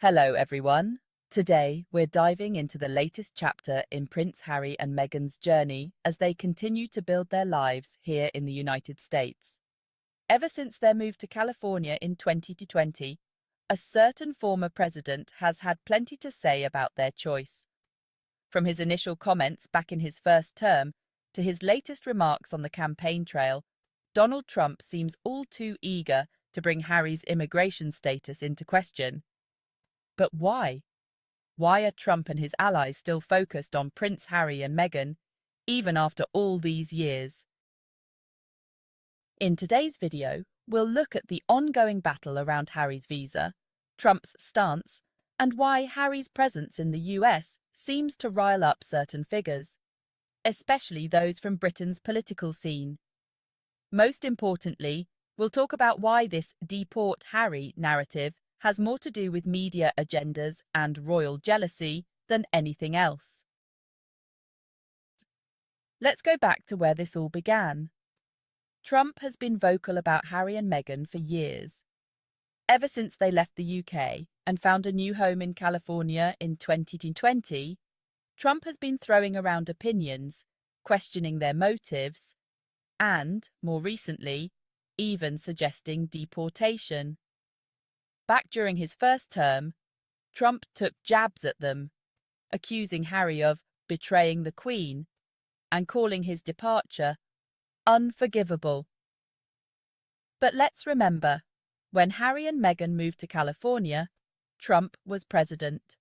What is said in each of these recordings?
Hello, everyone. Today, we're diving into the latest chapter in Prince Harry and Meghan's journey as they continue to build their lives here in the United States. Ever since their move to California in 2020, a certain former president has had plenty to say about their choice. From his initial comments back in his first term to his latest remarks on the campaign trail, Donald Trump seems all too eager to bring Harry's immigration status into question. But why? Why are Trump and his allies still focused on Prince Harry and Meghan, even after all these years? In today's video, we'll look at the ongoing battle around Harry's visa, Trump's stance, and why Harry's presence in the US seems to rile up certain figures, especially those from Britain's political scene. Most importantly, we'll talk about why this "Deport Harry" narrative has more to do with media agendas and royal jealousy than anything else. Let's go back to where this all began. Trump has been vocal about Harry and Meghan for years. Ever since they left the UK and found a new home in California in 2020, Trump has been throwing around opinions, questioning their motives, and, more recently, even suggesting deportation. Back during his first term, Trump took jabs at them, accusing Harry of betraying the Queen and calling his departure unforgivable. But let's remember, when Harry and Meghan moved to California, Trump was president.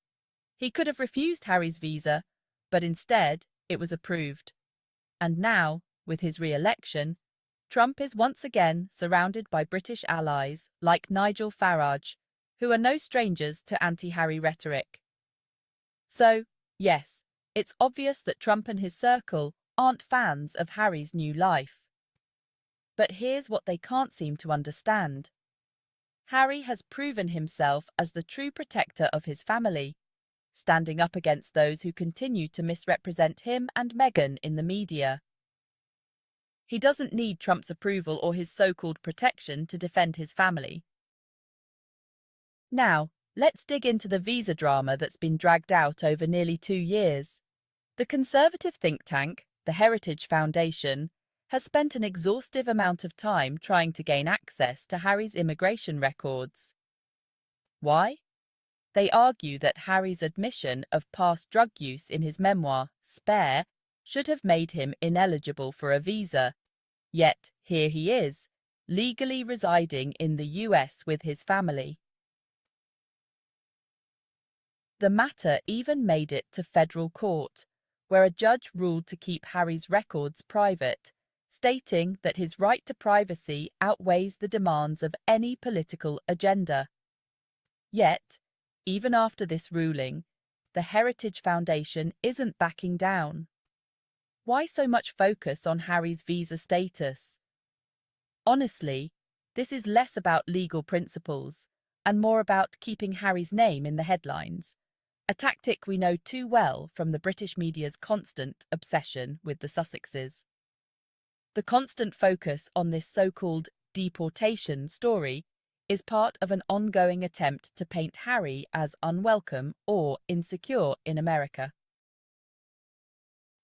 He could have refused Harry's visa, but instead it was approved. And now, with his re-election, Trump is once again surrounded by British allies like Nigel Farage, who are no strangers to anti-Harry rhetoric. So, yes, it's obvious that Trump and his circle aren't fans of Harry's new life. But here's what they can't seem to understand. Harry has proven himself as the true protector of his family, standing up against those who continue to misrepresent him and Meghan in the media. He doesn't need Trump's approval or his so-called protection to defend his family. Now, let's dig into the visa drama that's been dragged out over nearly 2 years. The conservative think tank, the Heritage Foundation, has spent an exhaustive amount of time trying to gain access to Harry's immigration records. Why? They argue that Harry's admission of past drug use in his memoir, Spare, should have made him ineligible for a visa. Yet, here he is, legally residing in the US with his family. The matter even made it to federal court, where a judge ruled to keep Harry's records private, stating that his right to privacy outweighs the demands of any political agenda. Yet, even after this ruling, the Heritage Foundation isn't backing down. Why so much focus on Harry's visa status? Honestly, this is less about legal principles and more about keeping Harry's name in the headlines, a tactic we know too well from the British media's constant obsession with the Sussexes. The constant focus on this so-called deportation story is part of an ongoing attempt to paint Harry as unwelcome or insecure in America.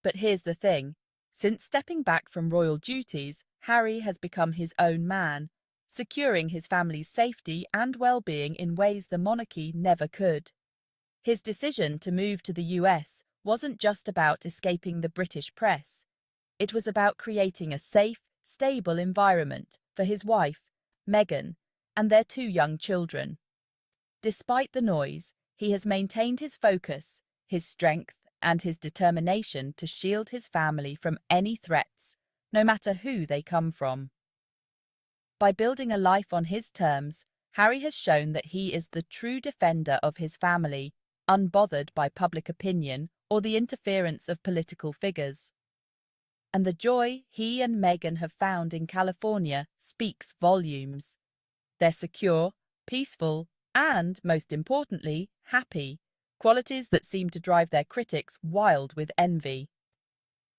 But here's the thing. Since stepping back from royal duties, Harry has become his own man, securing his family's safety and well-being in ways the monarchy never could. His decision to move to the US wasn't just about escaping the British press. It was about creating a safe, stable environment for his wife, Meghan, and their 2 young children. Despite the noise, he has maintained his focus, his strength, and his determination to shield his family from any threats, no matter who they come from. By building a life on his terms, Harry has shown that he is the true defender of his family, unbothered by public opinion or the interference of political figures. And the joy he and Meghan have found in California speaks volumes. They're secure, peaceful, and, most importantly, happy, qualities that seem to drive their critics wild with envy.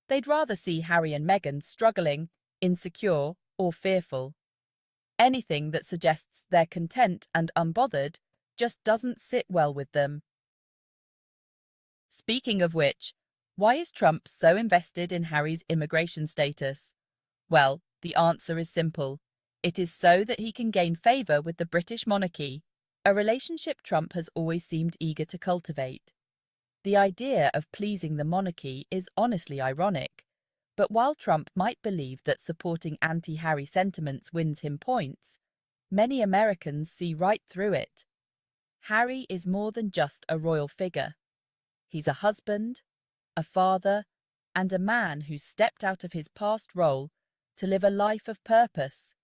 They'd rather see Harry and Meghan struggling, insecure, or fearful. Anything that suggests they're content and unbothered just doesn't sit well with them. Speaking of which, why is Trump so invested in Harry's immigration status? Well, the answer is simple. It is so that he can gain favour with the British monarchy, a relationship Trump has always seemed eager to cultivate. The idea of pleasing the monarchy is honestly ironic, but while Trump might believe that supporting anti-Harry sentiments wins him points, many Americans see right through it. Harry is more than just a royal figure. He's a husband, a father, and a man who's stepped out of his past role to live a life of purpose.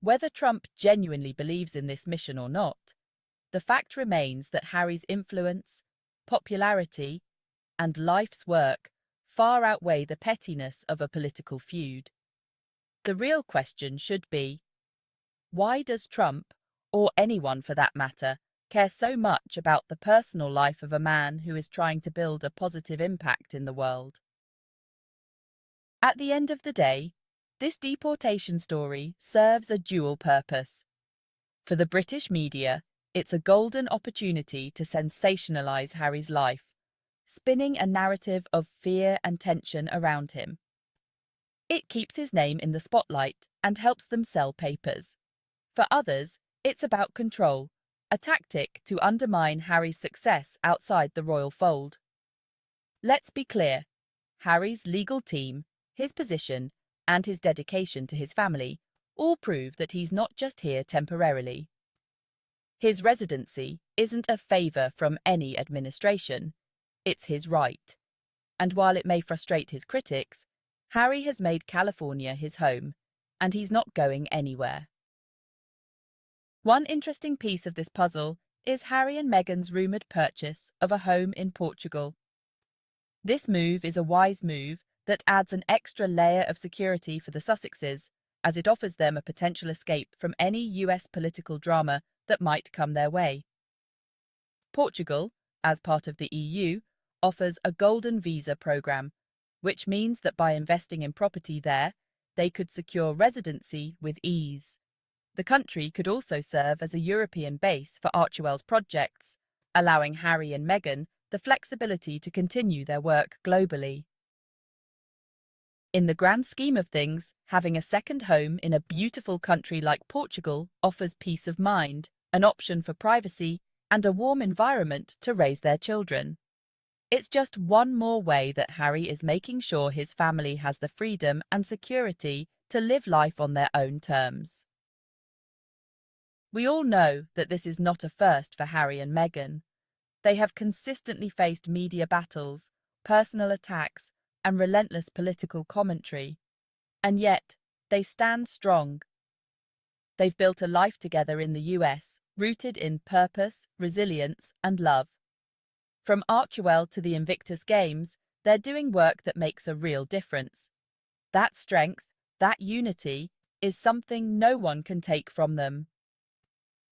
Whether Trump genuinely believes in this mission or not, the fact remains that Harry's influence, popularity, and life's work far outweigh the pettiness of a political feud. The real question should be, why does Trump, or anyone for that matter, care so much about the personal life of a man who is trying to build a positive impact in the world? At the end of the day, this deportation story serves a dual purpose. For the British media, it's a golden opportunity to sensationalize Harry's life, spinning a narrative of fear and tension around him. It keeps his name in the spotlight and helps them sell papers. For others, it's about control, a tactic to undermine Harry's success outside the royal fold. Let's be clear, Harry's legal team, his position, and his dedication to his family all prove that he's not just here temporarily. His residency isn't a favour from any administration, it's his right. And while it may frustrate his critics, Harry has made California his home, and he's not going anywhere. One interesting piece of this puzzle is Harry and Meghan's rumoured purchase of a home in Portugal. This move is a wise move that adds an extra layer of security for the Sussexes, as it offers them a potential escape from any US political drama that might come their way. Portugal, as part of the EU, offers a golden visa program, which means that by investing in property there, they could secure residency with ease. The country could also serve as a European base for Archewell's projects, allowing Harry and Meghan the flexibility to continue their work globally. In the grand scheme of things, having a second home in a beautiful country like Portugal offers peace of mind, an option for privacy, and a warm environment to raise their children. It's just one more way that Harry is making sure his family has the freedom and security to live life on their own terms. We all know that this is not a first for Harry and Meghan. They have consistently faced media battles, personal attacks, and relentless political commentary. And yet, they stand strong. They've built a life together in the US, rooted in purpose, resilience, and love. From Archewell to the Invictus Games, they're doing work that makes a real difference. That strength, that unity, is something no one can take from them.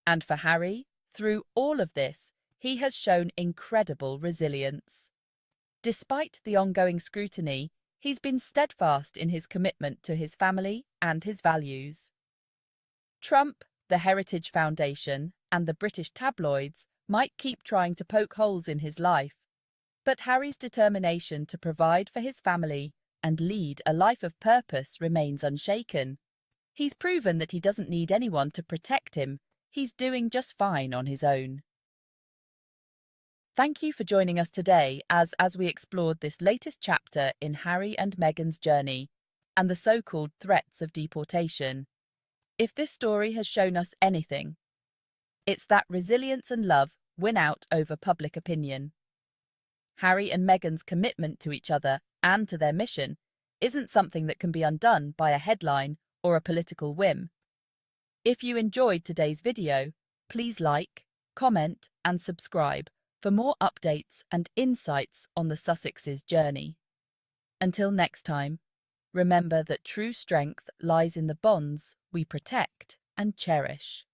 And for Harry, through all of this, he has shown incredible resilience. Despite the ongoing scrutiny, he's been steadfast in his commitment to his family and his values. Trump, the Heritage Foundation, and the British tabloids might keep trying to poke holes in his life, but Harry's determination to provide for his family and lead a life of purpose remains unshaken. He's proven that he doesn't need anyone to protect him. He's doing just fine on his own. Thank you for joining us today as we explored this latest chapter in Harry and Meghan's journey and the so-called threats of deportation. If this story has shown us anything, it's that resilience and love win out over public opinion. Harry and Meghan's commitment to each other and to their mission isn't something that can be undone by a headline or a political whim. If you enjoyed today's video, please like, comment, and subscribe for more updates and insights on the Sussexes' journey. Until next time, remember that true strength lies in the bonds we protect and cherish.